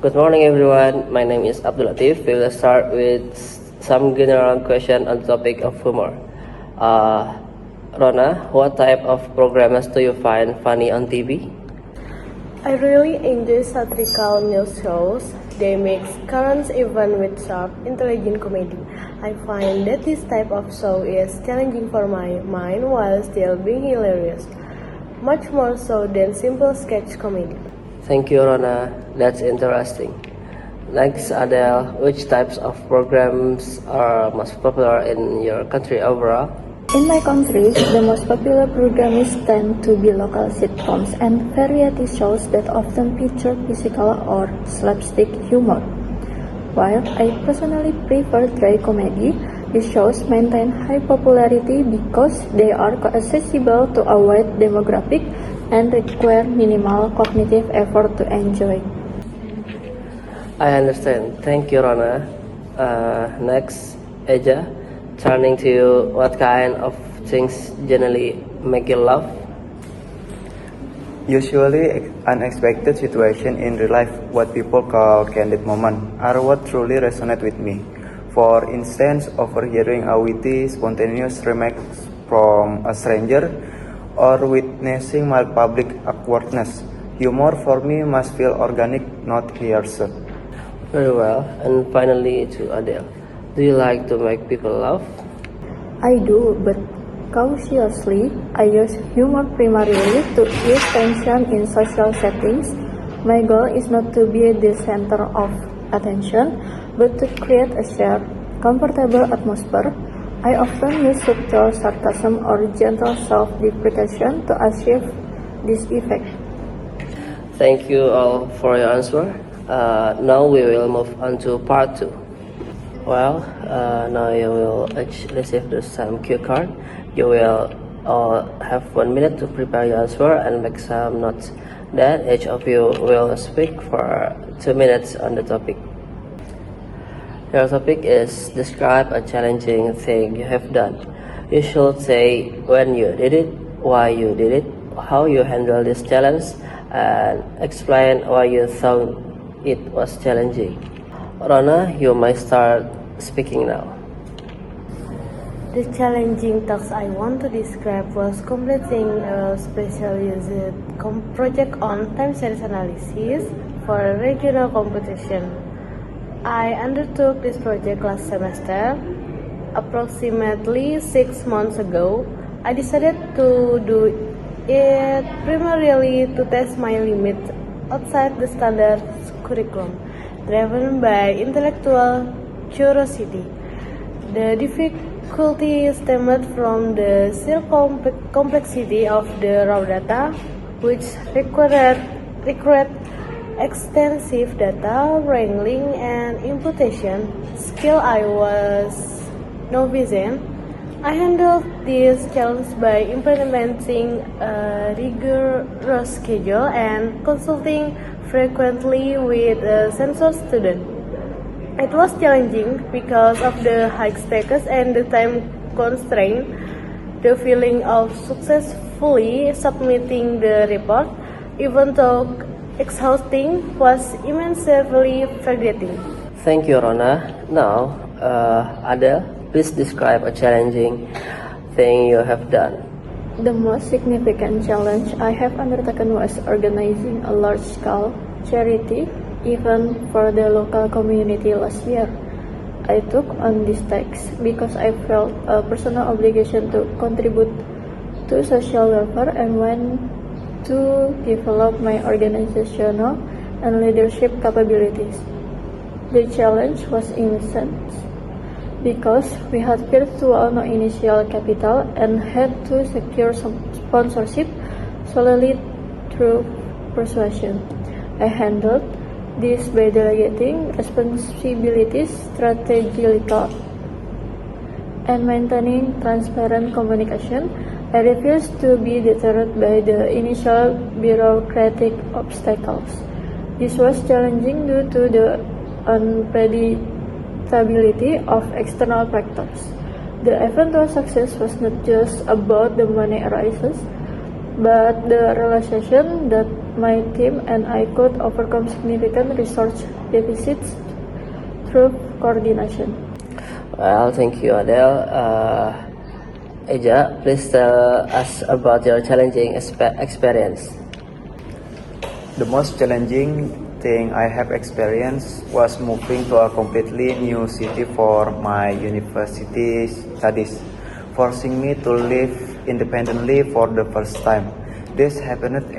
Good morning, everyone. My name is Abdul Latif. We will start with some general question on the topic of humor. Rona, what type of programs do you find funny on TV? I really enjoy satirical news shows. They mix current events with sharp, intelligent comedy. I find that this type of show is challenging for my mind while still being hilarious, much more so than simple sketch comedy. Thank you, Rona. That's interesting. Next, Adele, which types of programs are most popular in your country overall? In my country, the most popular programs tend to be local sitcoms and variety shows that often feature physical or slapstick humor. While I personally prefer dry comedy, these shows maintain high popularity because they are accessible to a wide demographic and require minimal cognitive effort to enjoy. I understand. Thank you, Rona. Next, Eja, turning to you, what kind of things generally make you laugh? Usually, unexpected situations in real life, what people call candid moment, are what truly resonate with me. For instance, overhearing a witty, spontaneous remark from a stranger, or witnessing my public awkwardness. Humor for me must feel organic, not rehearsed. Very well. And finally, to Adele, do you like to make people laugh? I do, but cautiously. I use humor primarily to ease tension in social settings. My goal is not to be the center of attention, but to create a shared, comfortable atmosphere. I often use subtle sarcasm or gentle self-deprecation to achieve this effect. Thank you all for your answer. Now we will move on to part 2. Well, now you will each receive the same cue card. You will all have 1 minute to prepare your answer and make some notes. Then each of you will speak for 2 minutes on the topic. Your topic is describe a challenging thing you have done. You should say when you did it, why you did it, how you handle this challenge, and explain why you thought it was challenging. Rona, you may start speaking now. The challenging task I want to describe was completing a specialized project on time series analysis for a regional competition. I undertook this project last semester. Approximately 6 months ago, I decided to do it primarily to test my limits outside the standard curriculum, driven by intellectual curiosity. The difficulty stemmed from the sheer complexity of the raw data, which required extensive data wrangling and imputation skill I was novice in. I handled this challenge by implementing a rigorous schedule and consulting frequently with a sensor student. It was challenging because of the high stakes and the time constraint. The feeling of successfully submitting the report, even though exhausting, was immensely validating. Thank you, Rona. Now, Adele, please describe a challenging thing you have done. The most significant challenge I have undertaken was organizing a large-scale charity event for the local community last year. I took on this task because I felt a personal obligation to contribute to social welfare and want to develop my organizational and leadership capabilities. The challenge was immense because we had virtual no initial capital and had to secure some sponsorship solely through persuasion. I handled this by delegating responsibilities strategically and maintaining transparent communication. I refused to be deterred by the initial bureaucratic obstacles. This was challenging due to the unpredictability of external factors. The eventual success was not just about the money arises, but the realization that my team and I could overcome significant research deficits through coordination. Well, thank you, Adele. Eja, please tell us about your challenging experience. The most challenging thing I have experienced was moving to a completely new city for my university studies, forcing me to live independently for the first time. This happened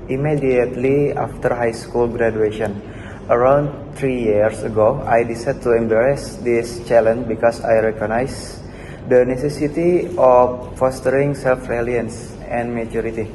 immediately after high school graduation. Around 3 years ago, I decided to embrace this challenge because I recognize the necessity of fostering self-reliance and maturity.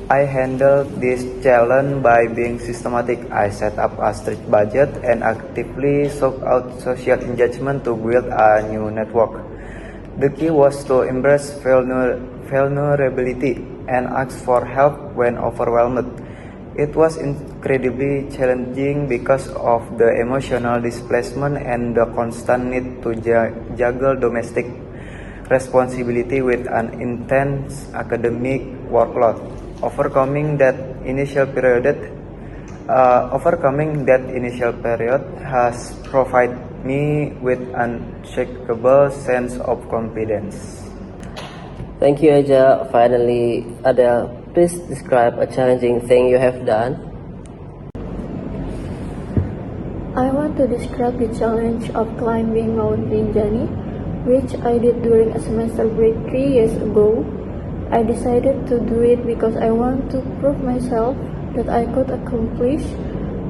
I handled this challenge by being systematic. I set up a strict budget and actively sought out social engagement to build a new network. The key was to embrace vulnerability and ask for help when overwhelmed. It was incredibly challenging because of the emotional displacement and the constant need to juggle domestic responsibility with an intense academic workload. Overcoming that initial period has provided me with an unshakable sense of confidence. Thank you, Eja. Finally, Adele, please describe a challenging thing you have done. I want to describe the challenge of climbing Mount Rinjani, which I did during a semester break 3 years ago. I decided to do it because I want to prove myself that I could accomplish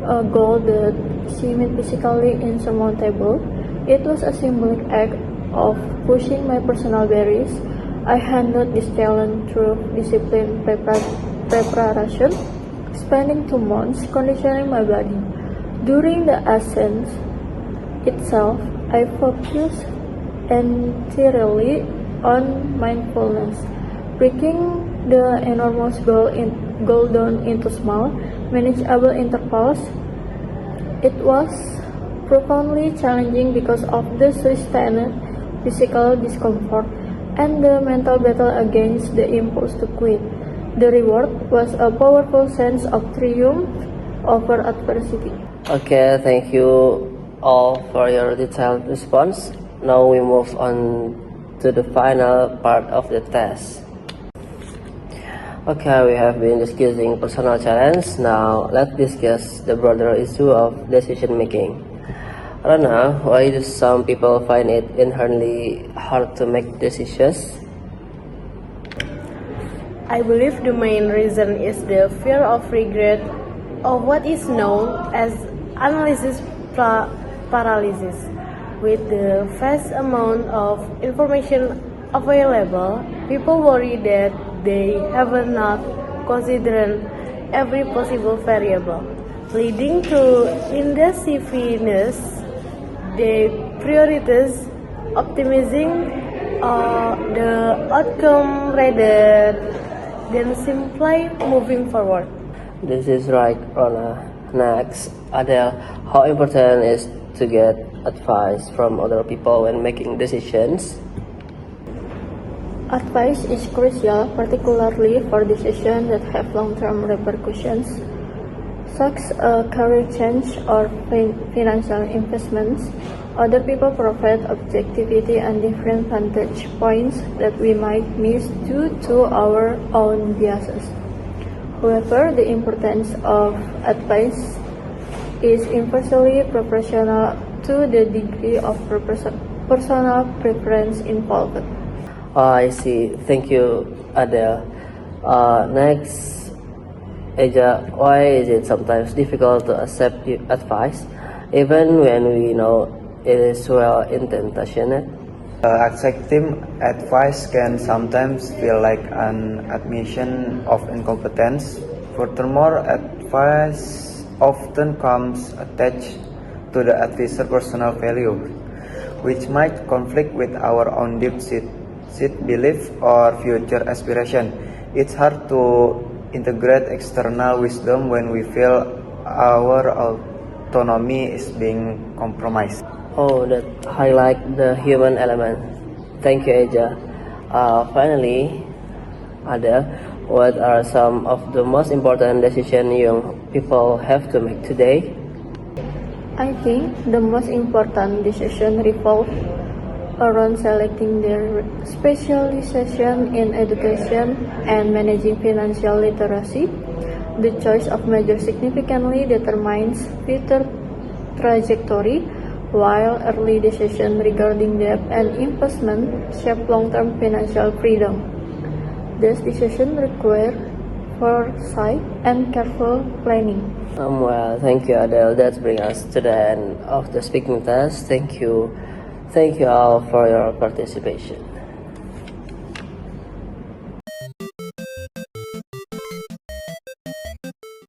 a goal that seemed physically insurmountable. It was a symbolic act of pushing my personal barriers. I handled this challenge through disciplined preparation, spending 2 months conditioning my body. During the ascent itself, I focused entirely on mindfulness, breaking the enormous goal down into small, manageable intervals. It was profoundly challenging because of the sustained physical discomfort and the mental battle against the impulse to quit. The reward was a powerful sense of triumph over adversity. Okay, thank you all for your detailed response. Now we move on to the final part of the test. Okay, we have been discussing personal challenge. Now let's discuss the broader issue of decision making. Rana, why do some people find it inherently hard to make decisions? I believe the main reason is the fear of regret or what is known as analysis paralysis. With the vast amount of information available, people worry that they have not considered every possible variable, leading to indecisiveness. They prioritize optimizing the outcome rather than simply moving forward. This is right, Rana. Next, Adele, how important is to get advice from other people when making decisions? Advice is crucial, particularly for decisions that have long-term repercussions, such as career change or financial investments. Other people provide objectivity and different vantage points that we might miss due to our own biases. However, the importance of advice is inversely proportional to the degree of personal preference involved. I see. Thank you, Adele. Next, Eja, why is it sometimes difficult to accept advice, even when we know it is well intentioned? Accepting advice can sometimes feel like an admission of incompetence. Furthermore, advice often comes attached to the advisor's personal value, which might conflict with our own deep-seated belief or future aspiration. It's hard to integrate external wisdom when we feel our autonomy is being compromised. Oh, that highlight the human element. Thank you, Eja. Finally, Adele, What are some of the most important decisions young people have to make today? I think the most important decision revolve around selecting their specialization in education and managing financial literacy. The choice of major significantly determines future trajectory, while early decisions regarding debt and investment shape long-term financial freedom. These decisions require foresight and careful planning. Well, thank you, Adele. That brings us to the end of the speaking test. Thank you all for your participation.